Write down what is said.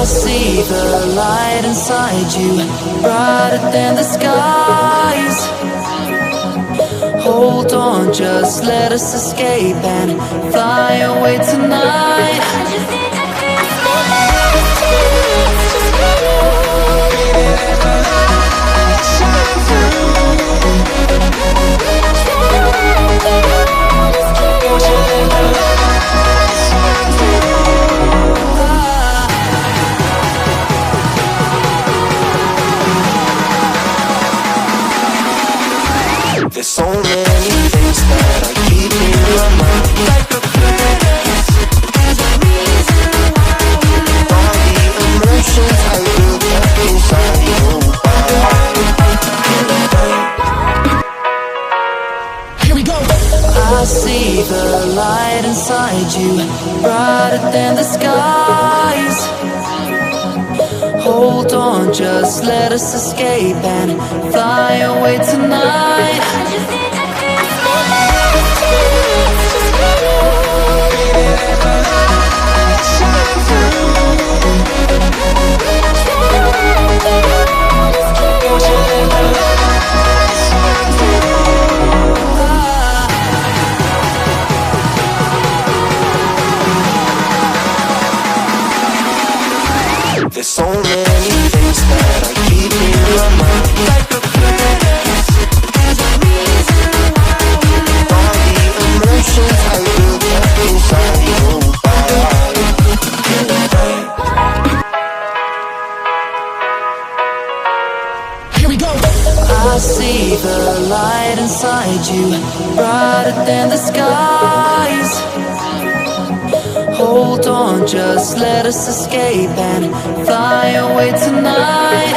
I see the light inside you, brighter than the skies. Hold on, just let us escape and fly away tonight. There's so many things that I keep in my mind, like a place. All the emotions I built up inside your body. Here we go. I see the light inside you, brighter than the skies. Hold on, just let us escape and fly away tonight. There's so many things that I keep in my mind, like a place. All the emotions I built up inside your body. Here we go. I see the light inside you, brighter than the skies. Hold on, just let us escape and fly away tonight.